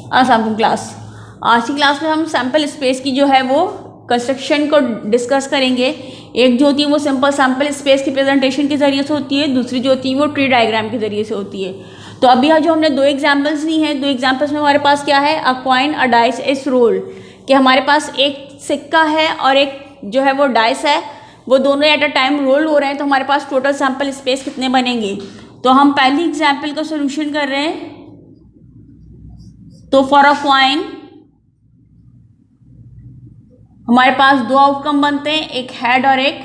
अस्सलाम क्लास। आज की क्लास में हम सैम्पल स्पेस की जो है वो कंस्ट्रक्शन को डिस्कस करेंगे। एक जो होती है वो सिंपल सैम्पल स्पेस की प्रेजेंटेशन के ज़रिए से होती है, दूसरी जो होती है वो ट्री डायग्राम के ज़रिए से होती है। तो अभी यहाँ जो हमने दो एग्जाम्पल्स ली हैं, दो एग्जाम्पल्स में हमारे पास क्या है, अ कॉइन अ डाइस इस रोल, कि हमारे पास एक सिक्का है और एक जो है वो डाइस है, वो दोनों एट अ टाइम रोल हो रहे हैं। तो हमारे पास टोटल सैम्पल स्पेस कितने बनेंगे। तो हम पहली एग्जाम्पल का सोल्यूशन कर रहे हैं। तो फॉर अ कॉइन हमारे पास दो आउटकम बनते हैं, एक हेड और एक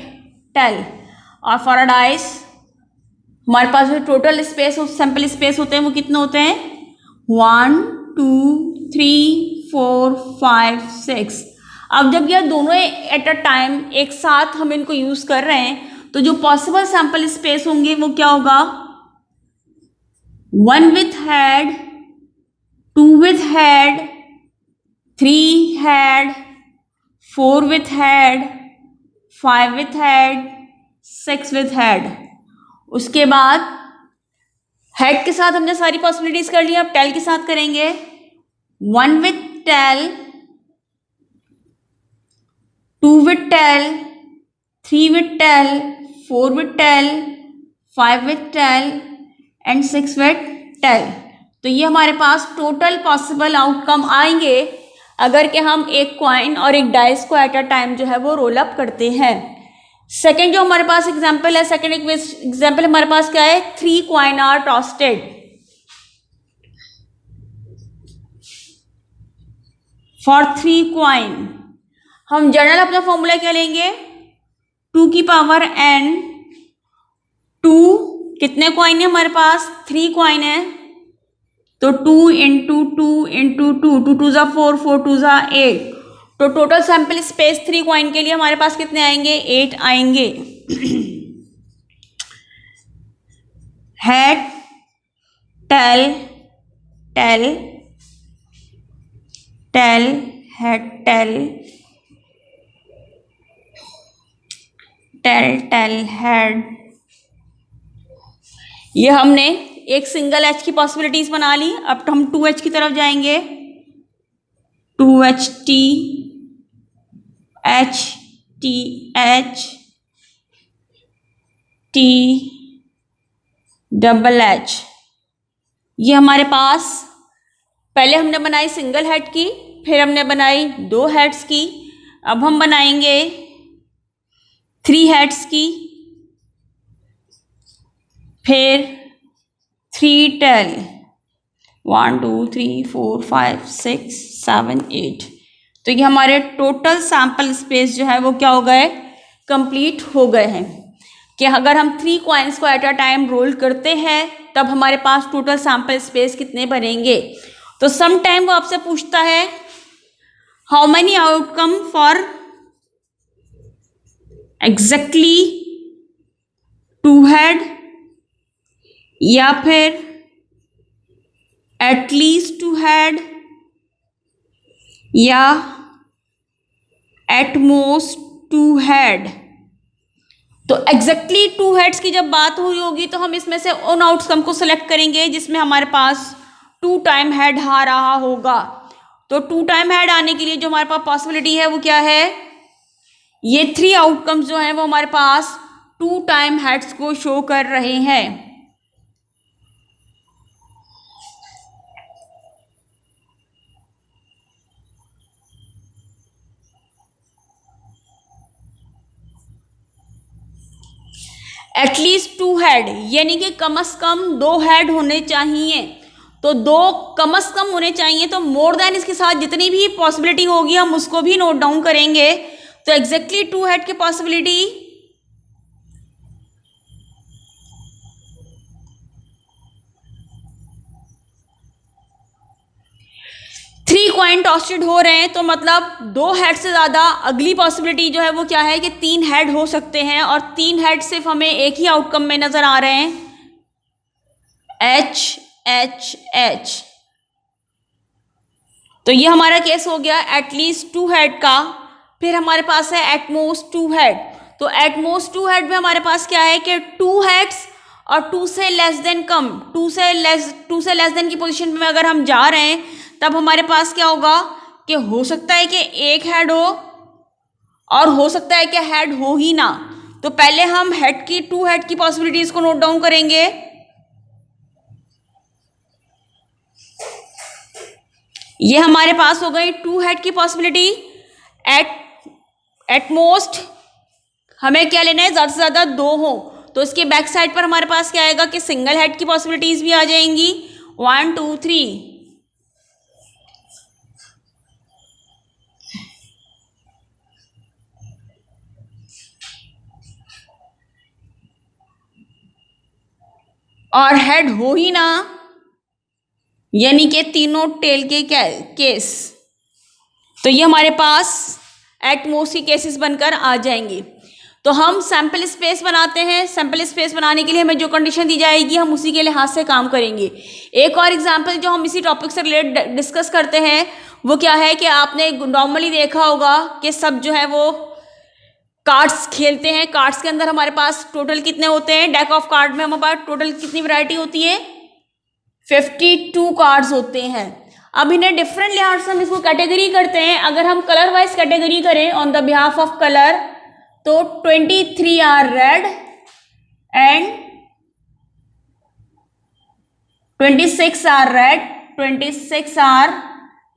टेल। और फॉर अ डाइस हमारे पास जो टोटल स्पेस सैंपल स्पेस होते हैं वो कितने होते हैं, 1 2 3 4 5 6। अब जब यह दोनों एट अ टाइम एक साथ हम इनको यूज कर रहे हैं तो जो पॉसिबल सैंपल स्पेस होंगे वो क्या होगा, 1 with head, 2 with head, 3 head, 4 with head, 5 with head, 6 with head. उसके बाद हेड के साथ हमने सारी पॉसिबिलिटीज कर ली, अब टेल के साथ करेंगे। 1 with tail, 2 with tail, 3 with tail, 4 with tail, 5 with tail and 6 with tail. तो ये हमारे पास टोटल पॉसिबल आउटकम आएंगे अगर कि हम एक कॉइन और एक डाइस को एट अ टाइम जो है वो रोल अप करते हैं। सेकेंड जो हमारे पास एग्जाम्पल है, सेकेंड एग्जाम्पल हमारे पास क्या है, 3 कॉइन आर टॉस्टेड। फॉर 3 कॉइन हम जनरल अपना फॉर्मूला क्या लेंगे, 2 की पावर n। 2 कितने कॉइन है हमारे पास, 3 कॉइन है, तो 2 इंटू 2 इंटू 2, 2 2 ज़ा 4, 4 2 ज़ा 8। तो टोटल सैंपल स्पेस 3 कॉइन के लिए हमारे पास कितने आएंगे, 8 आएंगे। Head tail tail tail head tail tail tail head. ये हमने एक सिंगल एच की पॉसिबिलिटीज बना ली। अब हम 2H की तरफ जाएंगे, 2HT HTH THH। ये हमारे पास पहले हमने बनाई सिंगल हेड की, फिर हमने बनाई 2 हेड्स की, अब हम बनाएंगे 3 हेड्स की, फिर 3 टेल, 1 2 3 4 5 6 7 8। तो ये हमारे टोटल सैंपल स्पेस जो है वो क्या हो गए, कंप्लीट हो गए हैं। कि अगर हम 3 कॉइन्स को एट अ टाइम रोल करते हैं तब हमारे पास टोटल सैंपल स्पेस कितने बनेंगे। तो सम टाइम वो आपसे पूछता है how many outcome for exactly 2 head, या फिर एटलीस्ट 2 हेड, या एट मोस्ट 2 हेड। तो एग्जैक्टली 2 हेड्स की जब बात हुई होगी तो हम इसमें से उन आउटकम को सिलेक्ट करेंगे जिसमें हमारे पास 2 टाइम हेड आ रहा होगा। तो 2 टाइम हेड आने के लिए जो हमारे पास पॉसिबिलिटी है वो क्या है, ये 3 आउटकम्स जो हैं वो हमारे पास 2 टाइम हेड्स को शो कर रहे हैं। एटलीस्ट 2 हेड यानी कि कम से कम 2 हेड होने चाहिए। तो 2 कम से कम होने चाहिए, तो मोर देन इसके साथ जितनी भी पॉसिबिलिटी होगी हम उसको भी नोट डाउन करेंगे। तो एग्जैक्टली 2 हेड की पॉसिबिलिटी 3 कॉइन टॉस्टेड हो रहे हैं, तो मतलब 2 हेड से ज़्यादा अगली पॉसिबिलिटी जो है वो क्या है कि 3 हेड हो सकते हैं, और 3 हेड सिर्फ हमें एक ही आउटकम में नज़र आ रहे हैं, H H H। तो ये हमारा केस हो गया एटलीस्ट 2 हेड का। फिर हमारे पास है एटमोस्ट 2 हेड। तो एटमोस्ट 2 हेड में हमारे पास क्या है कि 2 हेड्स और 2 से लेस देन कम, 2 से लेस देन की पोजीशन में अगर हम जा रहे हैं तब हमारे पास क्या होगा कि हो सकता है कि एक हेड हो और हो सकता है कि हेड हो ही ना। तो पहले हम हेड की 2 हेड की पॉसिबिलिटीज को नोट डाउन करेंगे। ये हमारे पास हो गई 2 हेड की पॉसिबिलिटी। एट मोस्ट हमें क्या लेना है, ज़्यादा से ज़्यादा 2 हो। तो इसके बैक साइड पर हमारे पास क्या आएगा कि सिंगल हेड की पॉसिबिलिटीज भी आ जाएंगी, 1 2 3। और हेड हो ही ना, यानी कि तीनों टेल के केस। तो ये हमारे पास एट मोस्ट के केसेस बनकर आ जाएंगे। तो हम सैंपल स्पेस बनाते हैं। सैंपल स्पेस बनाने के लिए हमें जो कंडीशन दी जाएगी हम उसी के लिहाज से काम करेंगे। एक और एग्जांपल जो हम इसी टॉपिक से रिलेटेड डिस्कस करते हैं वो क्या है कि आपने नॉर्मली देखा होगा कि सब जो है वो कार्ड्स खेलते हैं। कार्ड्स के अंदर हमारे पास टोटल कितने होते हैं, डेक ऑफ कार्ड में हमारे पास टोटल कितनी वैरायटी होती है, 52 कार्ड्स होते हैं। अब इन्हें डिफरेंट लिहाज से हम इसको कैटेगरी करते हैं। अगर हम कलर वाइज कैटेगरी करें on the behalf of colour, तो 23 are red and 26 are red, 26 are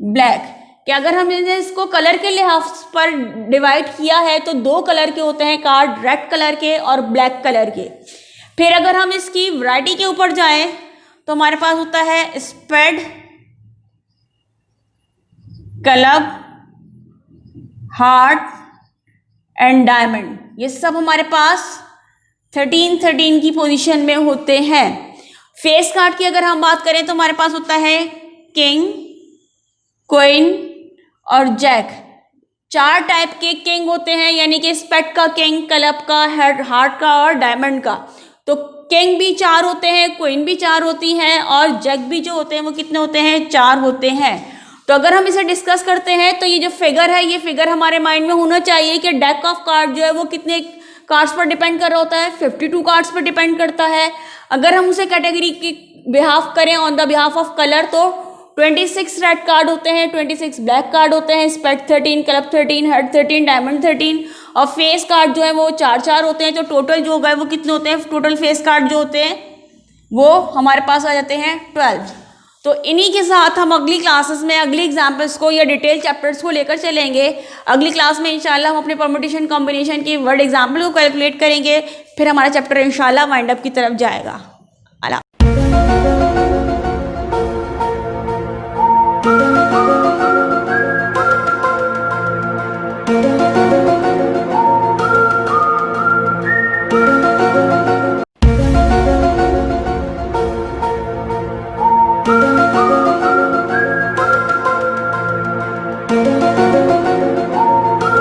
black. कि अगर हम इसको कलर के लिहाज पर डिवाइड किया है तो 2 कलर के होते हैं कार्ड, रेड कलर के और ब्लैक कलर के। फिर अगर हम इसकी वैरायटी के ऊपर जाएं तो हमारे पास होता है spade, club, heart and diamond. ये सब हमारे पास 13 की पोजीशन में होते हैं। फेस कार्ड की अगर हम बात करें तो हमारे पास होता है किंग, क्वीन और जैक। 4 टाइप के किंग होते हैं, यानी कि स्पेड का किंग, क्लब का, हार्ट का और डायमंड का। तो किंग भी 4 होते हैं, क्वीन भी 4 होती हैं और जैक भी जो होते हैं वो कितने होते हैं, 4 होते हैं। तो अगर हम इसे डिस्कस करते हैं तो ये जो फिगर है, ये फिगर हमारे माइंड में होना चाहिए कि डेक ऑफ कार्ड जो है वो कितने कार्ड्स पर डिपेंड कर रहा होता है, 52 कार्ड्स पर डिपेंड करता है। अगर हम उसे कैटेगरी की बिहाफ करें on the behalf of colour तो 26 रेड कार्ड होते हैं, 26 ब्लैक कार्ड होते हैं, स्पेड 13, क्लब 13, हेड 13, डायमंड 13 और फेस कार्ड जो है वो 4 होते हैं। तो टोटल जो होगा वो कितने होते हैं, टोटल फेस कार्ड जो होते हैं वो हमारे पास आ जाते हैं 12। तो इन्हीं के साथ हम अगली क्लासेस में अगली एग्जाम्पल्स को या डिटेल चैप्टर्स को लेकर चलेंगे। अगली क्लास में इंशाल्लाह हम अपने परम्यूटेशन कॉम्बिनेशन की वर्ड एग्जाम्पल को कैलकुलेट करेंगे। फिर हमारा चैप्टर इंशाल्लाह वाइंड अप की तरफ जाएगा। अल्लाह।